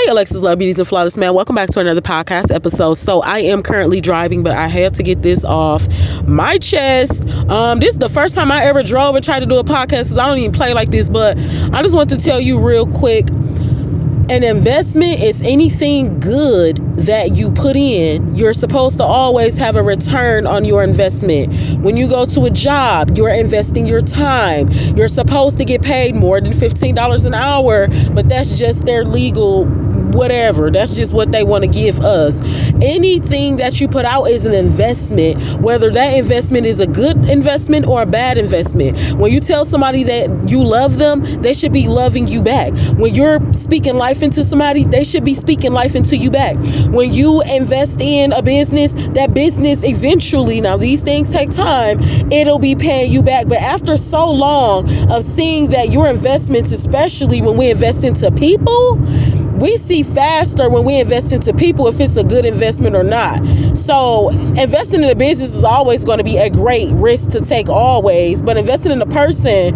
Alexus, Love Beauties and Flawless Man. Welcome back to another podcast episode. So I am currently driving, but I had to get this off my chest. This is the first time I ever drove and tried to do a podcast, because I don't even play like this, but I just want to tell you real quick, an investment is anything good that you put in. You're supposed to always have a return on your investment. When you go to a job, you're investing your time. You're supposed to get paid more than $15 an hour, but that's just their legal whatever. That's just what they want to give us. Anything that you put out is an investment, whether that investment is a good investment or a bad investment. When you tell somebody that you love them, they should be loving you back. When you're speaking life into somebody, they should be speaking life into you back. When you invest in a business, that business eventually, now these things take time, it'll be paying you back. But after so long of seeing that your investments, especially when we invest into people, we see faster when we invest into people if it's a good investment or not. So investing in a business is always going to be a great risk to take always. But investing in a person,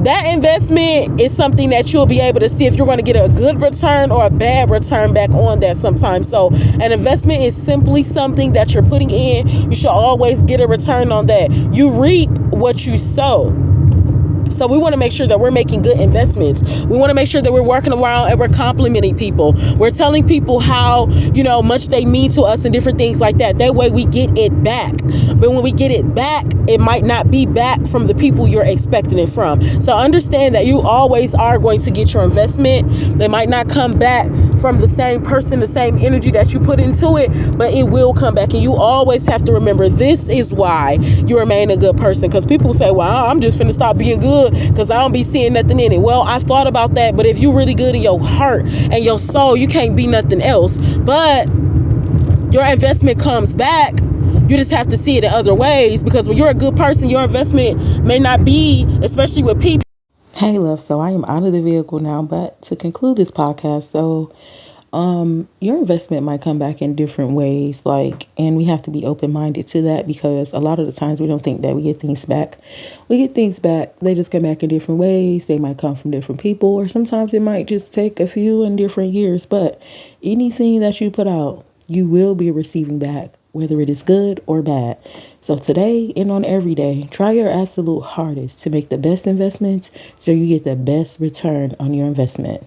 that investment is something that you'll be able to see if you're going to get a good return or a bad return back on that sometimes. So an investment is simply something that you're putting in. You should always get a return on that. You reap what you sow. So we want to make sure that we're making good investments. We want to make sure that we're working around and we're complimenting people. We're telling people how, much they mean to us and different things like that. That way we get it back. But when we get it back, it might not be back from the people you're expecting it from. So understand that you always are going to get your investment. They might not come back from the same person, the same energy that you put into it, but it will come back. And you always have to remember, this is why you remain a good person. Because people say, well, I'm just finna stop being good because I don't be seeing nothing in it. Well, I thought about that, but if you really good in your heart and your soul, you can't be nothing else. But your investment comes back. You just have to see it in other ways, because when you're a good person, your investment may not be, especially with people. Hey, love. So I am out of the vehicle now, but to conclude this podcast, your investment might come back in different ways, and we have to be open-minded to that, because a lot of the times we don't think that we get things back. We get things back. They just come back in different ways. They might come from different people, or sometimes it might just take a few in different years. But anything that you put out, you will be receiving back, whether it is good or bad. So today and on every day, try your absolute hardest to make the best investments so you get the best return on your investment.